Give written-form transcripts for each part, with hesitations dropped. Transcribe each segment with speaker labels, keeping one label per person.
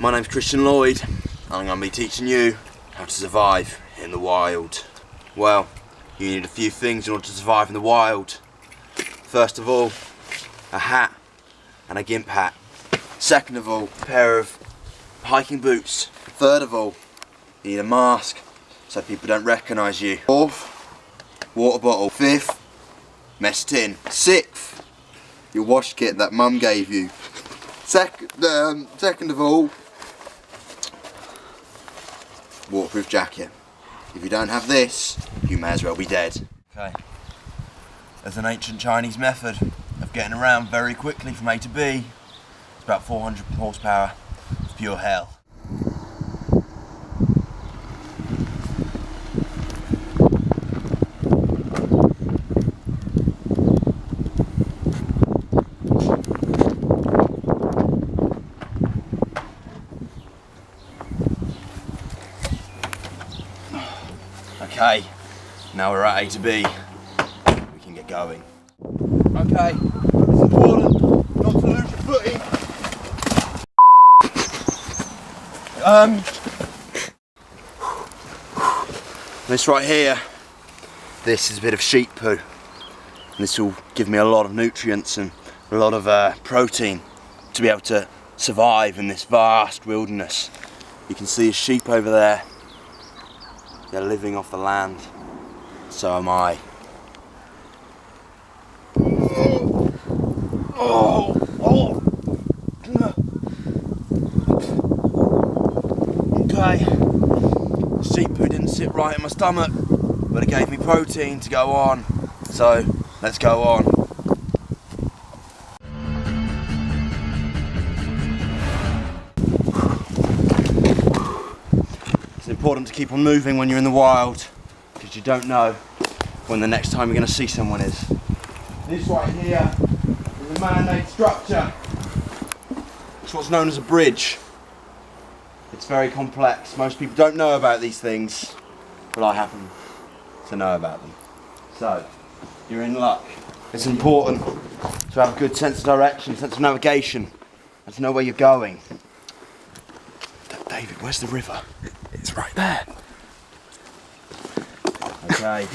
Speaker 1: My name's Lloyd, and I'm going to be teaching you how to survive in the wild. Well, you need a few things in order to survive in the wild. First of all, a hat and a gimp hat. Second of all, a pair of hiking boots. Third of all, you need a mask so people don't recognise you. Fourth, water bottle. Fifth, mess tin. Sixth, your wash kit that mum gave you. Second of all, waterproof jacket. If you don't have this, you may as well be dead. Okay. There's an ancient Chinese method of getting around very quickly from A to B. It's about 400 horsepower. It's pure hell. Okay, now we're at A to B, we can get going. Okay, it's important not to lose your footing. This right here, this is a bit of sheep poo. This will give me a lot of nutrients and a lot of protein to be able to survive in this vast wilderness. You can see a sheep over there. They're living off the land. So am I. Okay. Sheep poo didn't sit right in my stomach, but it gave me protein to go on. So let's go on. It's important to keep on moving when you're in the wild, because you don't know when the next time you're going to see someone is. This right here is a man-made structure. It's what's known as a bridge. It's very complex. Most people don't know about these things, but I happen to know about them. So, you're in luck. It's important to have a good sense of direction, sense of navigation, and to know where you're going. David, where's the river? It's right there. Okay,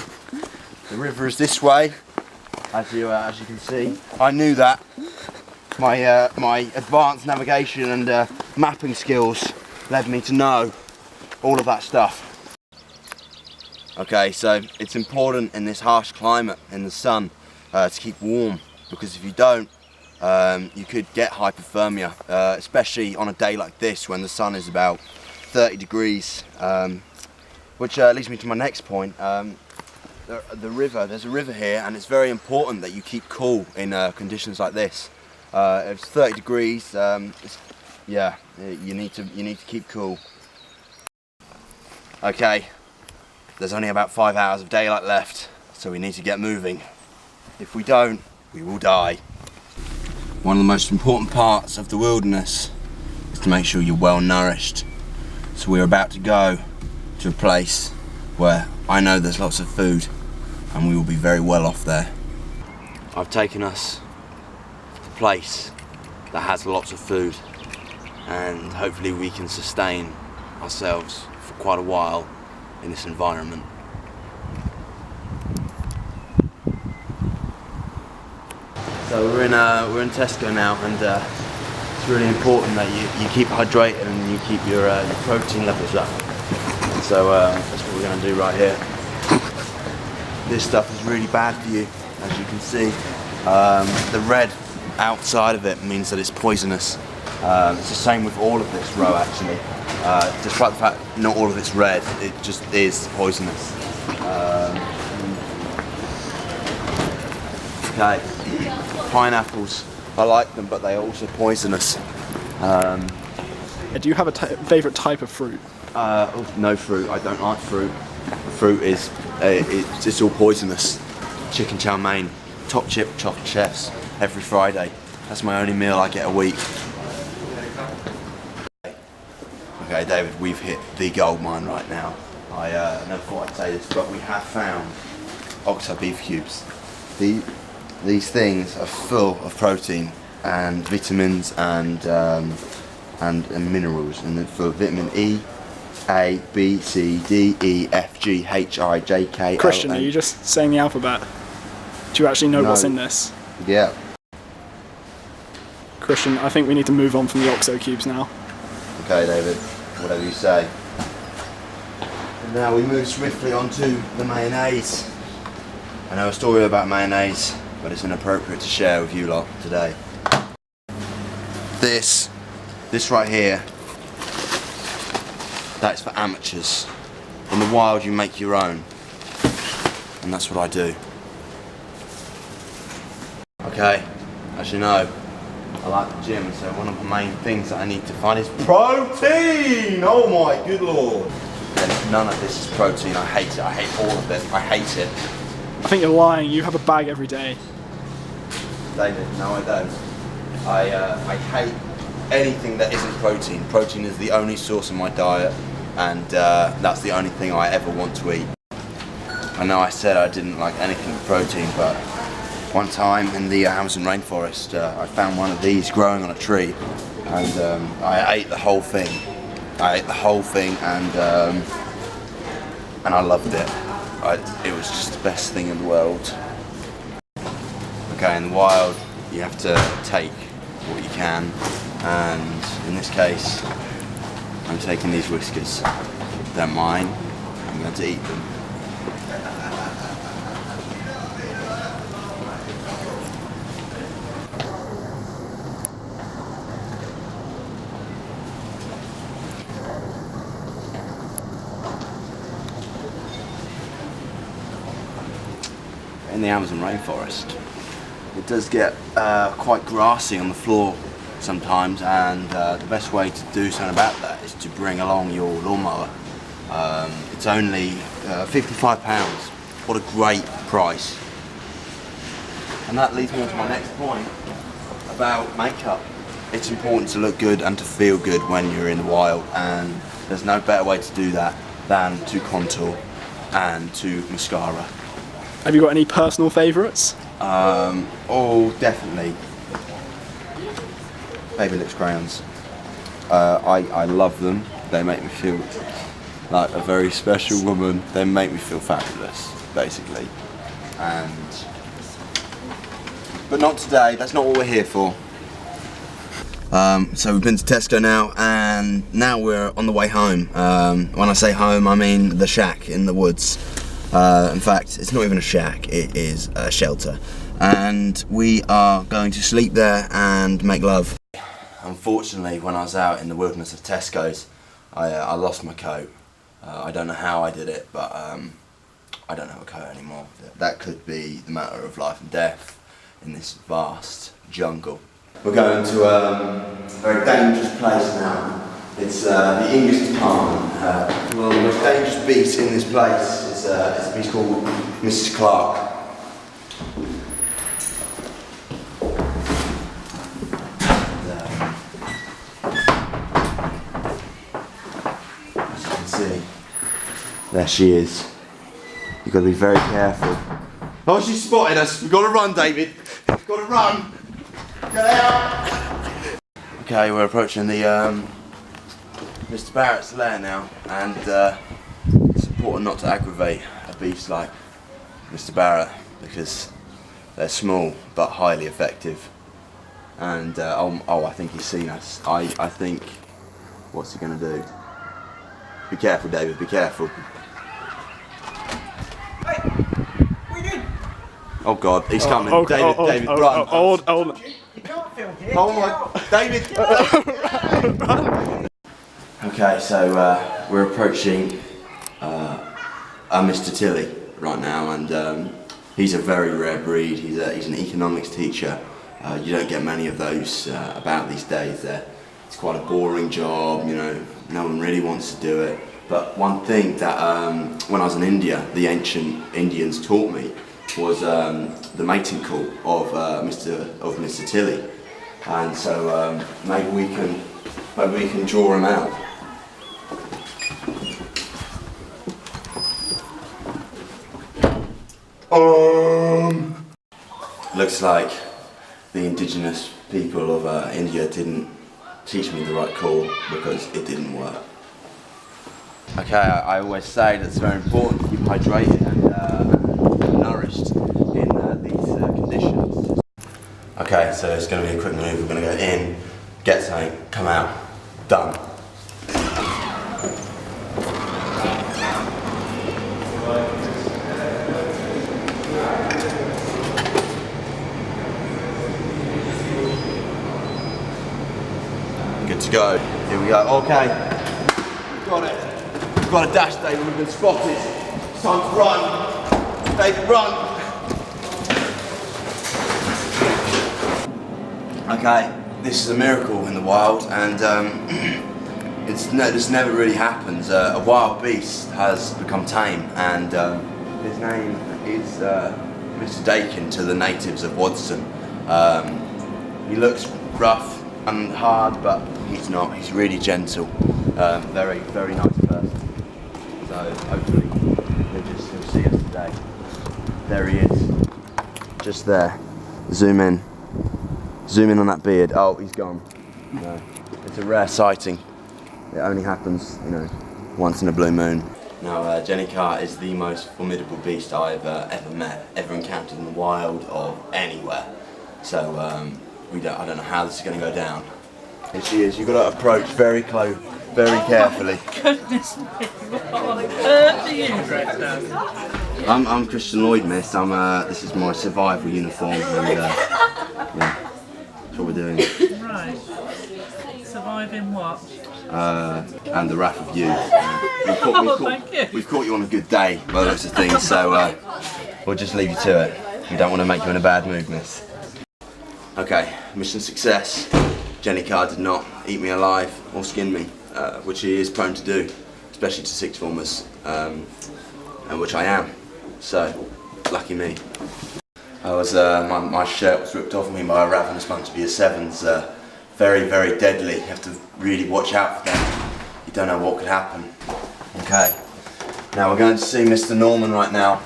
Speaker 1: the river is this way, as you can see. I knew that. My advanced navigation and mapping skills led me to know all of that stuff. Okay, so it's important in this harsh climate in the sun to keep warm, because if you don't, you could get hypothermia, especially on a day like this when the sun is about 30 degrees, which leads me to my next point. The river, there's a river here, and it's very important that you keep cool in conditions like this. If it's 30 degrees, yeah, you need to keep cool. Okay, there's only about 5 hours of daylight left, so we need to get moving. If we don't, we will die. One of the most important parts of the wilderness is to make sure you're well nourished. So we're about to go to a place where I know there's lots of food, and we will be very well off there. I've taken us to a place that has lots of food, and hopefully we can sustain ourselves for quite a while in this environment. So we're in Tesco now, and it's really important that you keep hydrated and you keep your protein levels up. So that's what we're going to do right here. This stuff is really bad for you, as you can see. The red outside of it means that it's poisonous. It's the same with all of this row, actually. Despite the fact not all of it's red, it just is poisonous. Okay, pineapples, I like them, but they are also poisonous.
Speaker 2: Do you have a favourite type of fruit?
Speaker 1: No fruit, I don't like fruit. Fruit is, it's all poisonous. Chicken chow mein, top chip chocolate chefs, every Friday. That's my only meal I get a week. Okay, David, we've hit the gold mine right now. I never thought I'd say this, but we have found oxeye beef cubes. These things are full of protein and vitamins and and minerals, and then for vitamin E, A, B, C, D, E, F, G, H, I, J, K, L,
Speaker 2: Christian,
Speaker 1: N.
Speaker 2: are you just saying the alphabet? Do you actually know what's in this?
Speaker 1: Yeah.
Speaker 2: Christian, I think we need to move on from the OXO cubes now.
Speaker 1: Okay, David, whatever you say. And now we move swiftly on to the mayonnaise. I know a story about mayonnaise, but it's inappropriate to share with you lot today. This right here, that's for amateurs. In the wild you make your own, and that's what I do. Okay, as you know, I like the gym, so one of the main things that I need to find is protein! Oh my good lord! And none of this is protein, I hate it, I hate all of it, I hate it.
Speaker 2: I think you're lying, you have a bag every day.
Speaker 1: David, no I don't. I hate anything that isn't protein. Protein is the only source in my diet, and that's the only thing I ever want to eat. I know I said I didn't like anything with protein, but one time in the Amazon rainforest, I found one of these growing on a tree, and I ate the whole thing. And I loved it. It was just the best thing in the world. Okay, in the wild, you have to take what you can, and in this case, I'm taking these whiskers. They're mine. I'm going to eat them. In the Amazon rainforest, it does get quite grassy on the floor sometimes, and the best way to do something about that is to bring along your lawnmower. It's only £55. What a great price. And that leads me on to my next point about makeup. It's important to look good and to feel good when you're in the wild, and there's no better way to do that than to contour and to mascara.
Speaker 2: Have you got any personal favourites?
Speaker 1: Oh, definitely. Baby lips crayons. I love them. They make me feel like a very special woman. They make me feel fabulous, basically. But not today. That's not what we're here for. So we've been to Tesco now, and now we're on the way home. When I say home, I mean the shack in the woods. In fact, it's not even a shack, it is a shelter. And we are going to sleep there and make love. Unfortunately, when I was out in the wilderness of Tesco's, I lost my coat. I don't know how I did it, but I don't have a coat anymore. That could be the matter of life and death in this vast jungle. We're going to a very dangerous place now. It's the English department. One of the most dangerous beasts in this place is a beast called Mrs. Clark. As you can see, there she is. You've got to be very careful. Oh, she spotted us. We've got to run, David. We've got to run. Get out. Okay, we're approaching the Mr. Barrett's lair now, and it's important not to aggravate a beast like Mr. Barrett, because they're small but highly effective. And oh, I think he's seen us. I think, what's he gonna do? Be careful, David, be careful.
Speaker 3: Hey, what are you doing?
Speaker 1: Oh God, he's coming. David, run.
Speaker 3: You can't film here.
Speaker 1: Oh my, David! Okay, so we're approaching Mr. Tilley right now, and he's a very rare breed. He's an economics teacher. You don't get many of those about these days. It's quite a boring job, you know, no one really wants to do it. But one thing that when I was in India, the ancient Indians taught me was the mating call of Mr. Tilley. And so maybe we can draw him out. Looks like the indigenous people of India didn't teach me the right call, because it didn't work. Okay, I always say that it's very important to keep hydrated and nourished in these conditions. Okay, so it's going to be a quick move. We're going to go in, get something, come out, done. Good to go. Here we go. Okay, we've got it. We've got a dash day where we've been spotted. It's time to run. David, run. Okay, this is a miracle in the wild, and this never really happens. A wild beast has become tame, and his name is Mr. Dakin to the natives of Waddesdon. He looks rough and hard, but he's not. He's really gentle. Very, very nice person. So hopefully he'll see us today. There he is, just there. Zoom in. Zoom in on that beard. Oh, he's gone. No. It's a rare sighting. It only happens, you know, once in a blue moon. Now, Jenny Carr is the most formidable beast I've ever met, ever encountered in the wild or anywhere. So, I don't know how this is going to go down. Here she is. You've got to approach very close, very carefully.
Speaker 4: Goodness me, what on earth are you dressed as?
Speaker 1: I'm Christian Lloyd, miss. This is my survival uniform, and yeah. What we're doing.
Speaker 4: Right. Surviving what?
Speaker 1: And the wrath of you.
Speaker 4: Thank you.
Speaker 1: We've caught you on a good day by the looks of things, so we'll just leave you to it. We don't want to make you in a bad mood, miss. Okay, mission success. Jenny Carr did not eat me alive or skin me, which he is prone to do, especially to sixth formers, and which I am. So, lucky me. My shirt was ripped off me by a ravenous bunch of year sevens. Very, very deadly. You have to really watch out for them. You don't know what could happen. Okay. Now we're going to see Mr. Norman right now.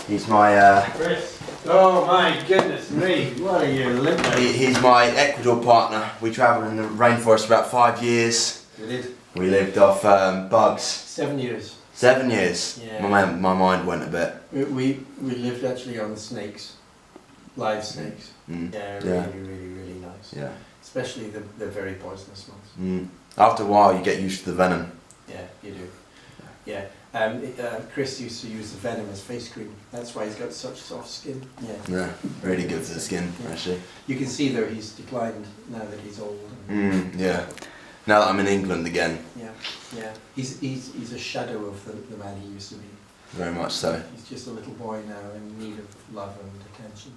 Speaker 1: He's my
Speaker 3: Chris. Oh my goodness me, what are you living?
Speaker 1: he's my Ecuador partner. We travelled in the rainforest for about 5 years.
Speaker 3: We did.
Speaker 1: We lived off bugs.
Speaker 3: 7 years.
Speaker 1: 7 years.
Speaker 3: Yeah.
Speaker 1: My mind went a bit.
Speaker 3: We lived actually on the snakes, live snakes.
Speaker 1: Mm.
Speaker 3: Yeah,
Speaker 1: Yeah.
Speaker 3: really nice.
Speaker 1: Yeah.
Speaker 3: Especially the very poisonous ones.
Speaker 1: Mm. After a while, you get used to the venom.
Speaker 3: Yeah, you do. Yeah. Chris used to use the venom as face cream. That's why he's got such soft skin. Yeah.
Speaker 1: Yeah, really good for the skin,
Speaker 3: Yeah.
Speaker 1: actually.
Speaker 3: You can see though he's declined now that he's old.
Speaker 1: Yeah. Now that I'm in England again,
Speaker 3: Yeah. He's a shadow of the man he used to be.
Speaker 1: very much so.
Speaker 3: He's just a little boy now in need of love and attention.